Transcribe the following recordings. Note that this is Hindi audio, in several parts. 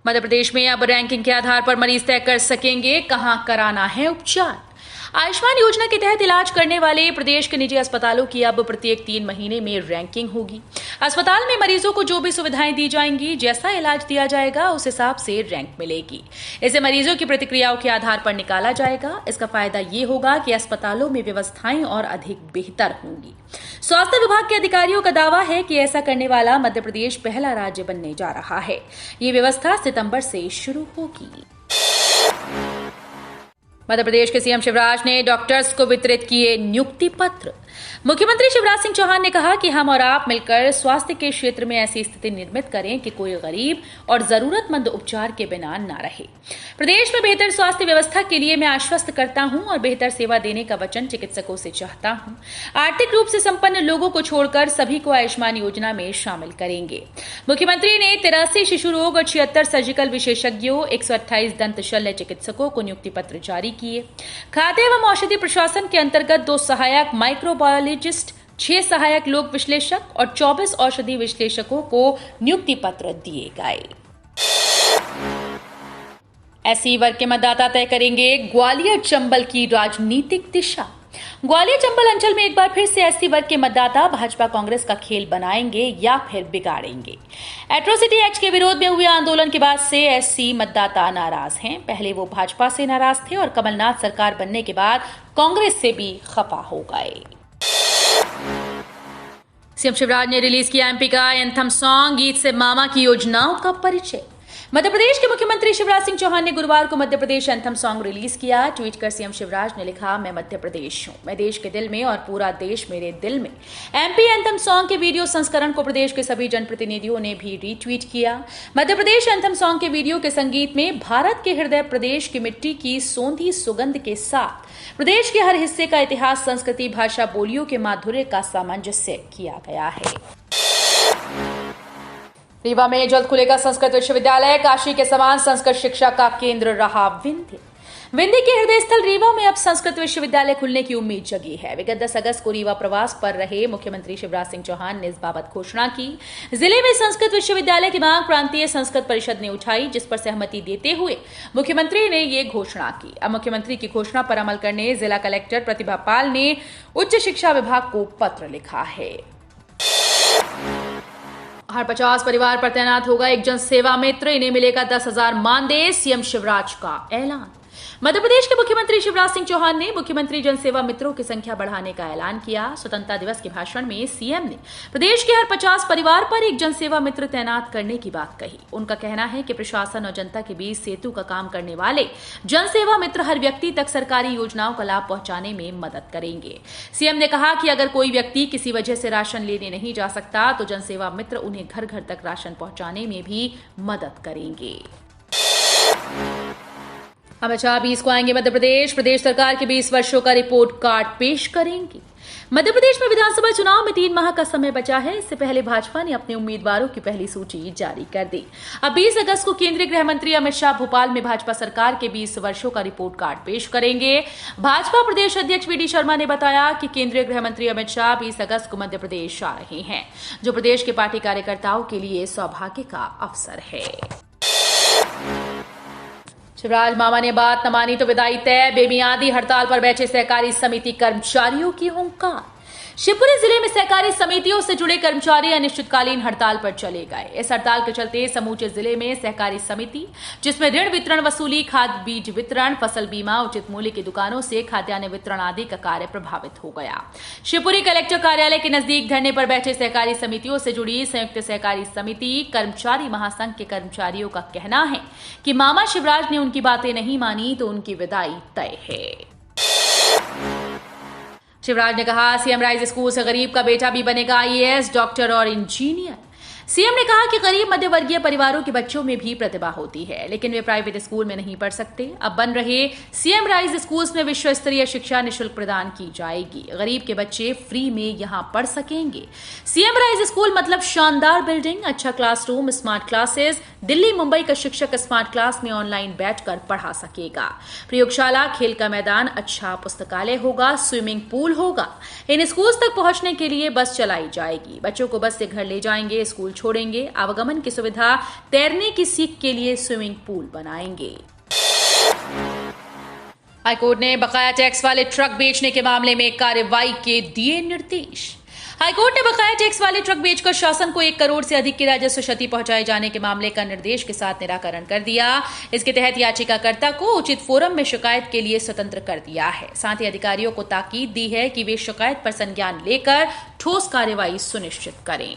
मध्य प्रदेश में अब रैंकिंग के आधार पर मरीज तय कर सकेंगे कहां कराना है उपचार। आयुष्मान योजना के तहत इलाज करने वाले प्रदेश के निजी अस्पतालों की अब प्रत्येक 3 महीने में रैंकिंग होगी। अस्पताल में मरीजों को जो भी सुविधाएं दी जाएंगी, जैसा इलाज दिया जाएगा, उस हिसाब से रैंक मिलेगी। इसे मरीजों की प्रतिक्रियाओं के आधार पर निकाला जाएगा। इसका फायदा ये होगा कि अस्पतालों में व्यवस्थाएं और अधिक बेहतर होंगी। स्वास्थ्य विभाग के अधिकारियों का दावा है कि ऐसा करने वाला मध्य प्रदेश पहला राज्य बनने जा रहा है। ये व्यवस्था सितंबर से शुरू होगी। मध्य प्रदेश के सीएम शिवराज ने डॉक्टर्स को वितरित किए नियुक्ति पत्र। मुख्यमंत्री शिवराज सिंह चौहान ने कहा कि हम और आप मिलकर स्वास्थ्य के क्षेत्र में ऐसी स्थिति निर्मित करें कि कोई गरीब और जरूरतमंद उपचार के बिना न रहे। प्रदेश में बेहतर स्वास्थ्य व्यवस्था के लिए मैं आश्वस्त करता हूं और बेहतर सेवा देने का वचन चिकित्सकों से चाहता हूं। आर्थिक रूप से संपन्न लोगों को छोड़कर सभी को आयुष्मान योजना में शामिल करेंगे। मुख्यमंत्री ने 83 शिशु रोग और 76 सर्जिकल विशेषज्ञों, 128 दंत शल्य चिकित्सकों को नियुक्ति पत्र जारी किए। खाद्य एवं औषधि प्रशासन के अंतर्गत 2 सहायक माइक्रोबायोलॉजिस्ट, 6 सहायक लोक विश्लेषक और 24 औषधि विश्लेषकों को नियुक्ति पत्र दिए गए। एससी वर्ग के मतदाता तय करेंगे ग्वालियर चंबल की राजनीतिक दिशा। ग्वालियर चंबल अंचल में एक बार फिर से एससी वर्ग के मतदाता भाजपा कांग्रेस का खेल बनाएंगे या फिर बिगाड़ेंगे। एट्रोसिटी एक्ट के विरोध में हुए आंदोलन के बाद से एससी मतदाता नाराज हैं। पहले वो भाजपा से नाराज थे और कमलनाथ सरकार बनने के बाद कांग्रेस से भी खफा हो गए। सीएम शिवराज ने रिलीज किया एमपी का एंथम सॉन्ग, गीत से मामा की योजनाओं का परिचय। मध्य प्रदेश के मुख्यमंत्री शिवराज सिंह चौहान ने गुरुवार को Madhya Pradesh anthem song release किया। ट्वीट कर सीएम शिवराज ने लिखा, मैं मध्य प्रदेश हूं, मैं देश के दिल में और पूरा देश मेरे दिल में। एमपी एंथम सॉन्ग के वीडियो संस्करण को प्रदेश के सभी जनप्रतिनिधियों ने भी रीट्वीट किया। मध्य प्रदेश एंथम सॉन्ग के वीडियो के संगीत में भारत के हृदय प्रदेश की मिट्टी की सौंधी सुगंध के साथ प्रदेश के हर हिस्से का इतिहास, संस्कृति, भाषा, बोलियों के माधुर्य का सामंजस्य किया गया है। रीवा में जल्द खुलेगा संस्कृत विश्वविद्यालय। काशी के समान संस्कृत शिक्षा का केंद्र रहा विंध्य। विंध्य के हृदय स्थल रीवा में अब संस्कृत विश्वविद्यालय खुलने की उम्मीद जगी है। विगत 10 अगस्त को रीवा प्रवास पर रहे मुख्यमंत्री शिवराज सिंह चौहान ने इस बाबत घोषणा की। जिले में संस्कृत विश्वविद्यालय की मांग प्रांतीय संस्कृत परिषद ने उठाई, जिस पर सहमति देते हुए मुख्यमंत्री ने ये घोषणा की। अब मुख्यमंत्री की घोषणा पर अमल करने जिला कलेक्टर प्रतिभा पाल ने उच्च शिक्षा विभाग को पत्र लिखा है। हर 50 परिवार पर तैनात होगा एक जन सेवा मित्र, इन्हें मिलेगा 10,000 मानदेय, सीएम शिवराज का ऐलान। मध्य प्रदेश के मुख्यमंत्री शिवराज सिंह चौहान ने मुख्यमंत्री जनसेवा मित्रों की संख्या बढ़ाने का ऐलान किया। स्वतंत्रता दिवस के भाषण में सीएम ने प्रदेश के हर 50 परिवार पर एक जनसेवा मित्र तैनात करने की बात कही। उनका कहना है कि प्रशासन और जनता के बीच सेतु का काम करने वाले जनसेवा मित्र हर व्यक्ति तक सरकारी योजनाओं का लाभ पहुंचाने में मदद करेंगे। सीएम ने कहा कि अगर कोई व्यक्ति किसी वजह से राशन लेने नहीं जा सकता तो जनसेवा मित्र उन्हें घर घर तक राशन पहुंचाने में भी मदद करेंगे। अमित शाह 20 को आएंगे मध्य प्रदेश। प्रदेश सरकार के 20 वर्षों का रिपोर्ट कार्ड पेश करेंगे। मध्य प्रदेश में विधानसभा चुनाव में 3 माह का समय बचा है। इससे पहले भाजपा ने अपने उम्मीदवारों की पहली सूची जारी कर दी। अब 20 अगस्त को केंद्रीय गृह मंत्री अमित शाह भोपाल में भाजपा सरकार के 20 वर्षों का रिपोर्ट कार्ड पेश करेंगे। भाजपा प्रदेश अध्यक्ष वी डी शर्मा ने बताया कि केंद्रीय गृह मंत्री अमित शाह 20 अगस्त को मध्य प्रदेश आ रहे हैं, जो प्रदेश के पार्टी कार्यकर्ताओं के लिए सौभाग्य का अवसर है। शिवराज मामा ने बात न मानी तो विदाई तय। बेमियादी हड़ताल पर बैठे सहकारी समिति कर्मचारियों की हुंकार। शिवपुरी जिले में सहकारी समितियों से जुड़े कर्मचारी अनिश्चितकालीन हड़ताल पर चले गए। इस हड़ताल के चलते समूचे जिले में सहकारी समिति, जिसमें ऋण वितरण, वसूली, खाद बीज वितरण, फसल बीमा, उचित मूल्य की दुकानों से खाद्यान्न वितरण आदि का कार्य प्रभावित हो गया। शिवपुरी कलेक्टर कार्यालय के नजदीक धरने पर बैठे सहकारी समितियों से जुड़ी संयुक्त सहकारी समिति कर्मचारी महासंघ के कर्मचारियों का कहना है कि मामा शिवराज ने उनकी बातें नहीं मानी तो उनकी विदाई तय है। शिवराज ने कहा, सीएम राइज स्कूल से गरीब का बेटा भी बनेगा आईएएस, डॉक्टर और इंजीनियर। सीएम ने कहा कि गरीब मध्यवर्गीय परिवारों के बच्चों में भी प्रतिभा होती है, लेकिन वे प्राइवेट स्कूल में नहीं पढ़ सकते। अब बन रहे सीएम राइज स्कूल्स में विश्व स्तरीय शिक्षा निःशुल्क प्रदान की जाएगी। गरीब के बच्चे फ्री में यहां पढ़ सकेंगे। सीएम राइज स्कूल मतलब शानदार बिल्डिंग, अच्छा classroom, smart classes. Delhi Mumbai का शिक्षक स्मार्ट क्लास में ऑनलाइन बैठकर पढ़ा सकेगा। प्रयोगशाला, खेल का मैदान, अच्छा पुस्तकालय होगा, स्विमिंग पूल होगा। इन स्कूल्स तक पहुंचने के लिए बस चलाई जाएगी। बच्चों को बस से घर ले जाएंगे, स्कूल छोड़ेंगे। आवागमन की सुविधा, तैरने की सीख के लिए स्विमिंग पूल बनाएंगे। हाईकोर्ट ने बकाया टैक्स वाले ट्रक बेचने के मामले में कार्रवाई के दिए निर्देश। हाईकोर्ट ने बकाया टैक्स वाले ट्रक बेचकर शासन को 1 करोड़ से अधिक की राजस्व क्षति पहुंचाए जाने के मामले का निर्देश के साथ निराकरण कर दिया। इसके तहत याचिकाकर्ता को उचित फोरम में शिकायत के लिए स्वतंत्र कर दिया है। साथ ही अधिकारियों को ताकीद दी है कि वे शिकायत पर संज्ञान लेकर ठोस कार्रवाई सुनिश्चित करें।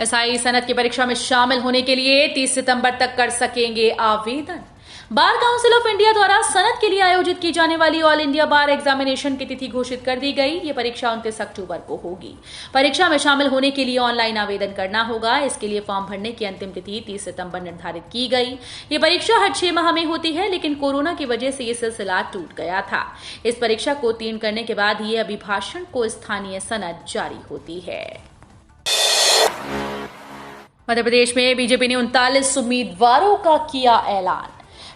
एसआई सनद की परीक्षा में शामिल होने के लिए 30 सितंबर तक कर सकेंगे आवेदन। बार काउंसिल ऑफ इंडिया द्वारा सनद के लिए आयोजित की जाने वाली ऑल इंडिया बार एग्जामिनेशन की तिथि घोषित कर दी गई। ये परीक्षा 29 अक्टूबर को होगी। परीक्षा में शामिल होने के लिए ऑनलाइन आवेदन करना होगा। इसके लिए फॉर्म भरने की अंतिम तिथि 30 सितंबर निर्धारित की गई। ये परीक्षा हर 6 माह में होती है, लेकिन कोरोना की वजह से ये सिलसिला टूट गया था। इस परीक्षा को उत्तीर्ण करने के बाद ही अभिभाषण को स्थानीय सनद जारी होती है। मध्य प्रदेश में बीजेपी ने 39 उम्मीदवारों का किया ऐलान।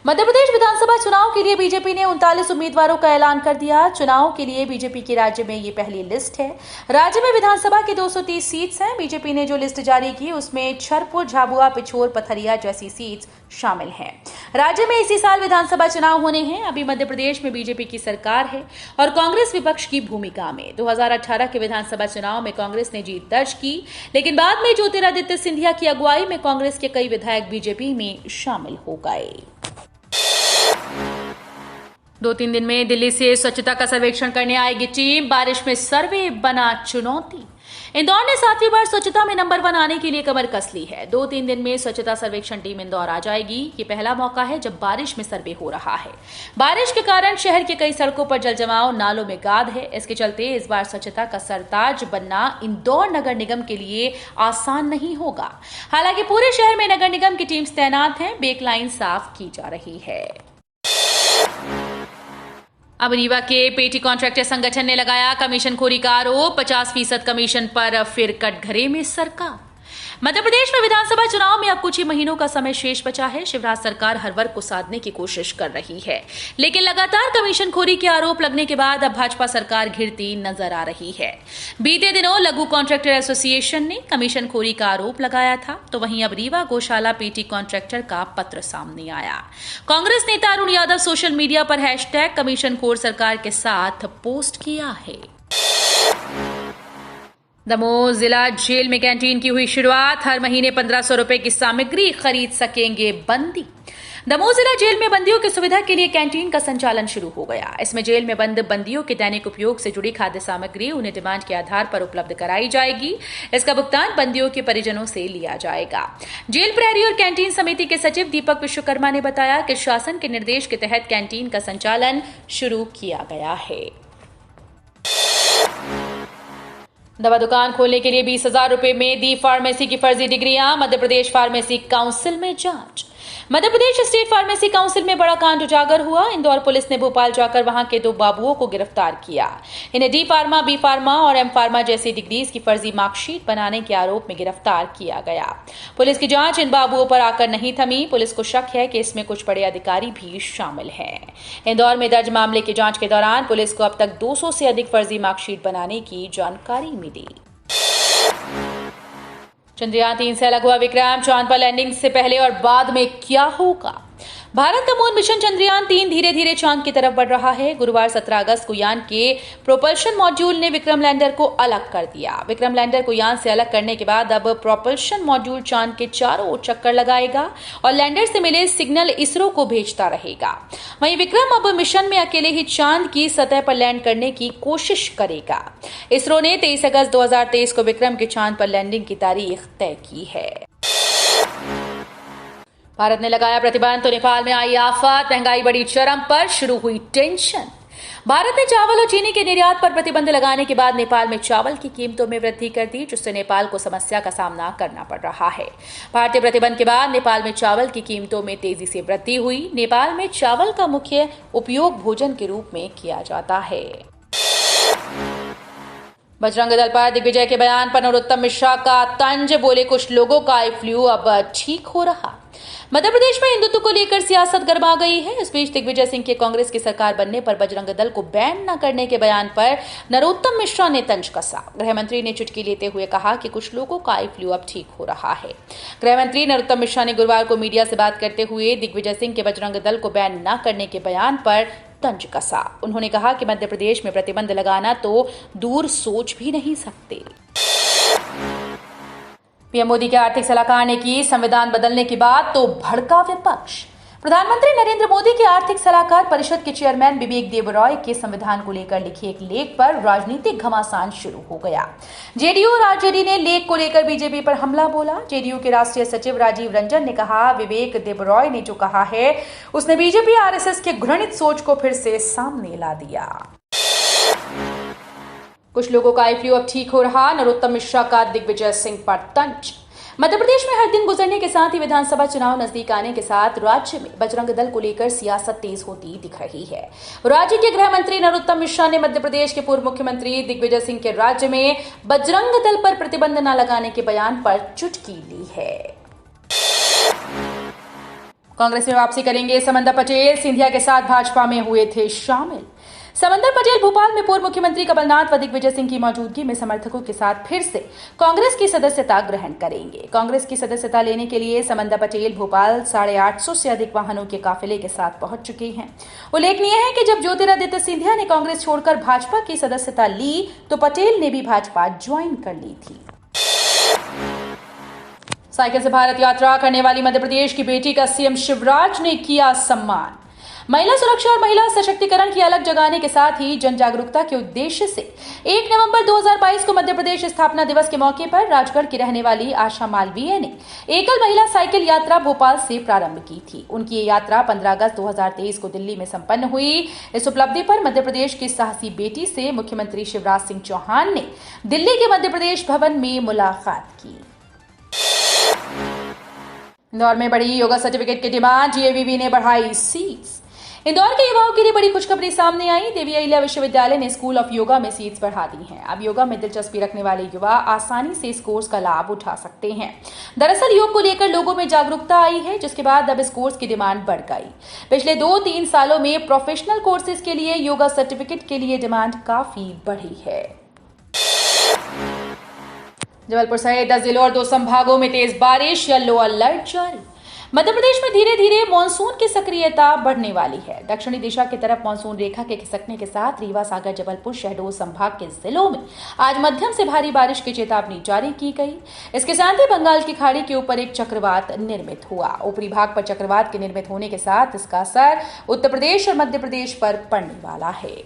मध्य प्रदेश विधानसभा चुनाव के लिए बीजेपी ने 39 उम्मीदवारों का ऐलान कर दिया। चुनाव के लिए बीजेपी की राज्य में ये पहली लिस्ट है। राज्य में विधानसभा की 230 सीट्स हैं। बीजेपी ने जो लिस्ट जारी की उसमें छरपुर, झाबुआ, पिछोर, पथरिया जैसी सीट्स शामिल हैं। राज्य में इसी साल विधानसभा चुनाव होने हैं। अभी मध्य प्रदेश में बीजेपी की सरकार है और कांग्रेस विपक्ष की भूमिका में। 2018 के विधानसभा चुनाव में कांग्रेस ने जीत दर्ज की, लेकिन बाद में ज्योतिरादित्य सिंधिया की अगुवाई में कांग्रेस के कई विधायक बीजेपी में शामिल हो गए। 2-3 दिन में दिल्ली से स्वच्छता का सर्वेक्षण करने आएगी टीम। बारिश में सर्वे बना चुनौती। इंदौर ने 7वीं बार स्वच्छता में नंबर 1 आने के लिए कमर कस ली है। 2-3 दिन में स्वच्छता सर्वेक्षण टीम इंदौर आ जाएगी। ये पहला मौका है जब बारिश में सर्वे हो रहा है। बारिश के कारण शहर के कई सड़कों पर जलजमाव, नालों में गाद है। इसके चलते इस बार स्वच्छता का सरताज बनना इंदौर नगर निगम के लिए आसान नहीं होगा। हालांकि पूरे शहर में नगर निगम की टीम तैनात है। बेक लाइन साफ की जा रही है। अब रीवा के पेटी कॉन्ट्रैक्टर संगठन ने लगाया कमीशनखोरी का आरोप। 50% कमीशन पर फिर कटघरे में सरकार। मध्य प्रदेश में विधानसभा चुनाव में अब कुछ ही महीनों का समय शेष बचा है। शिवराज सरकार हर वर्ग को साधने की कोशिश कर रही है, लेकिन लगातार कमीशनखोरी के आरोप लगने के बाद अब भाजपा सरकार घिरती नजर आ रही है। बीते दिनों लघु कॉन्ट्रैक्टर एसोसिएशन ने कमीशनखोरी का आरोप लगाया था, तो वहीं अब रीवा गौशाला पेटी कॉन्ट्रैक्टर का पत्र सामने आया। कांग्रेस नेता अरुण यादव सोशल मीडिया पर हैशटैग कमीशनखोर सरकार के साथ पोस्ट किया है। दमोह जिला जेल में कैंटीन की हुई शुरुआत। हर महीने 1500 रुपए की सामग्री खरीद सकेंगे बंदी। दमोह जिला जेल में बंदियों की सुविधा के लिए कैंटीन का संचालन शुरू हो गया। इसमें जेल में बंद बंदियों के दैनिक उपयोग से जुड़ी खाद्य सामग्री उन्हें डिमांड के आधार पर उपलब्ध कराई जाएगी। इसका भुगतान बंदियों के परिजनों से लिया जाएगा। जेल प्रहरी और कैंटीन समिति के सचिव दीपक विश्वकर्मा ने बताया कि शासन के निर्देश के तहत कैंटीन का संचालन शुरू किया गया है। दवा दुकान खोलने के लिए 20,000 रुपए में दी फार्मेसी की फर्जी डिग्रियां। मध्य प्रदेश फार्मेसी काउंसिल में जांच। Madhya Pradesh state pharmacy council में बड़ा कांड उजागर हुआ। इंदौर पुलिस ने भोपाल जाकर वहां के 2 बाबुओं को गिरफ्तार किया। इन्हें डी फार्मा, बी फार्मा और एम फार्मा जैसी डिग्रीज की फर्जी मार्कशीट बनाने के आरोप में गिरफ्तार किया गया। पुलिस की जांच इन बाबुओं पर आकर नहीं थमी। पुलिस को शक है कि इसमें कुछ बड़े अधिकारी भी शामिल हैं। इंदौर में दर्ज मामले की जांच के दौरान पुलिस को अब तक 200 से अधिक फर्जी मार्कशीट बनाने की जानकारी मिली। चंद्रयान 3 से अलग हुआ विक्रम। चांद पर लैंडिंग से पहले और बाद में क्या होगा? भारत का मून मिशन चंद्रयान 3 धीरे धीरे चांद की तरफ बढ़ रहा है। गुरुवार 17 अगस्त को यान के प्रोपल्शन मॉड्यूल ने विक्रम लैंडर को अलग कर दिया। विक्रम लैंडर को यान से अलग करने के बाद अब प्रोपल्शन मॉड्यूल चांद के चारों ओर चक्कर लगाएगा और लैंडर से मिले सिग्नल इसरो को भेजता रहेगा। वहीं विक्रम अब मिशन में अकेले ही चांद की सतह पर लैंड करने की कोशिश करेगा। इसरो ने 23 अगस्त 2023 को विक्रम के चांद पर लैंडिंग की तारीख तय की है। भारत ने लगाया प्रतिबंध तो नेपाल में आई आफत। महंगाई बढ़ी चरम पर, शुरू हुई टेंशन। भारत ने चावल और चीनी के निर्यात पर प्रतिबंध लगाने के बाद नेपाल में चावल की कीमतों में वृद्धि कर दी, जिससे नेपाल को समस्या का सामना करना पड़ रहा है। भारतीय प्रतिबंध के बाद नेपाल में चावल की कीमतों में तेजी से वृद्धि हुई। नेपाल में चावल का मुख्य उपयोग भोजन के रूप में किया जाता है। बजरंग दल पर दिग्विजय के बयान पर नरोत्तम मिश्रा का तंज। बोले कुछ लोगों का आई फ्लू अब ठीक हो रहा। मध्य प्रदेश में हिंदुत्व को लेकर सियासत गरमा गई है। इस बीच दिग्विजय सिंह के कांग्रेस की सरकार बनने पर बजरंग दल को बैन न करने के बयान पर नरोत्तम मिश्रा ने तंज कसा। गृह मंत्री ने चुटकी लेते हुए कहा कि कुछ लोगों का आई फ्लू अब ठीक हो रहा है। गृह मंत्री नरोत्तम मिश्रा ने गुरुवार को मीडिया से बात करते हुए दिग्विजय सिंह के बजरंग दल को बैन न करने के बयान पर तंज कसा। उन्होंने कहा कि मध्य प्रदेश में प्रतिबंध लगाना तो दूर सोच भी नहीं सकते। पीएम मोदी के आर्थिक सलाहकार ने की संविधान बदलने की बात तो भड़का विपक्ष। प्रधानमंत्री नरेंद्र मोदी के आर्थिक सलाहकार परिषद के चेयरमैन बिबेक देबरॉय के संविधान को लेकर लिखे एक लेख पर राजनीतिक घमासान शुरू हो गया। जेडीयू और आरजेडी ने लेख को लेकर बीजेपी पर हमला बोला। जेडीयू के राष्ट्रीय सचिव राजीव रंजन ने कहा, विवेक देबरॉय ने जो कहा है उसने बीजेपी आरएसएस के घृणित सोच को फिर से सामने ला दिया। कुछ लोगों का आई फ्लू अब ठीक हो रहा, नरोत्तम मिश्रा का दिग्विजय सिंह पर तंज। मध्य प्रदेश में हर दिन गुजरने के साथ ही विधानसभा चुनाव नजदीक आने के साथ राज्य में बजरंग दल को लेकर सियासत तेज होती दिख रही है। राज्य के गृह मंत्री नरोत्तम मिश्रा ने मध्य प्रदेश के पूर्व मुख्यमंत्री दिग्विजय सिंह के राज्य में बजरंग दल पर प्रतिबंध न लगाने के बयान पर चुटकी ली है। कांग्रेस में वापसी करेंगे समंदर पटेल, सिंधिया के साथ भाजपा में हुए थे शामिल। समंदर पटेल भोपाल में पूर्व मुख्यमंत्री कमलनाथ व दिग्विजय सिंह की मौजूदगी में समर्थकों के साथ फिर से कांग्रेस की सदस्यता ग्रहण करेंगे। कांग्रेस की सदस्यता लेने के लिए समंदर पटेल भोपाल 850 से अधिक वाहनों के काफिले के साथ पहुंच चुके हैं। उल्लेखनीय है कि जब ज्योतिरादित्य सिंधिया ने कांग्रेस छोड़कर भाजपा की सदस्यता ली तो पटेल ने भी भाजपा ज्वाइन कर ली थी। साइकिल से भारत यात्रा करने वाली मध्य प्रदेश की बेटी का सीएम शिवराज ने किया सम्मान। महिला सुरक्षा और महिला सशक्तिकरण की अलग जगाने के साथ ही जन जागरूकता के उद्देश्य से 1 नवंबर 2022 को मध्य प्रदेश स्थापना दिवस के मौके पर राजगढ़ की रहने वाली आशा मालवीय ने एकल महिला साइकिल यात्रा भोपाल से प्रारंभ की थी। उनकी ये यात्रा 15 अगस्त 2023 को दिल्ली में संपन्न हुई। इस उपलब्धि पर मध्य प्रदेश की साहसी बेटी से मुख्यमंत्री शिवराज सिंह चौहान ने दिल्ली के मध्य प्रदेश भवन में मुलाकात की। इंदौर में बढ़ी योगा सर्टिफिकेट की डिमांड, जीएवीवी ने बढ़ाई सीट्स। इंदौर के युवाओं के लिए बड़ी खुशखबरी सामने आई। देवी अहिल्या विश्वविद्यालय ने स्कूल ऑफ योगा में सीट्स बढ़ा दी हैं। अब योगा में दिलचस्पी रखने वाले युवा आसानी से इस कोर्स का लाभ उठा सकते हैं। दरअसल योग को लेकर लोगों में जागरूकता आई है, जिसके बाद अब इस कोर्स की डिमांड बढ़ गई। पिछले 2-3 सालों में प्रोफेशनल कोर्सेज के लिए योगा सर्टिफिकेट के लिए डिमांड काफी बढ़ी है। जबलपुर सहित 10 जिलों और 2 संभागों में तेज बारिश, येलो अलर्ट जारी। मध्य प्रदेश में धीरे धीरे मानसून की सक्रियता बढ़ने वाली है। दक्षिणी दिशा की तरफ मानसून रेखा के खिसकने के साथ रीवा, सागर, जबलपुर, शहडोल संभाग के जिलों में आज मध्यम से भारी बारिश की चेतावनी जारी की गई। इसके साथ ही बंगाल की खाड़ी के ऊपर एक चक्रवात निर्मित हुआ। ऊपरी भाग पर चक्रवात के निर्मित होने के साथ इसका असर उत्तर प्रदेश और मध्य प्रदेश पर पड़ने वाला है।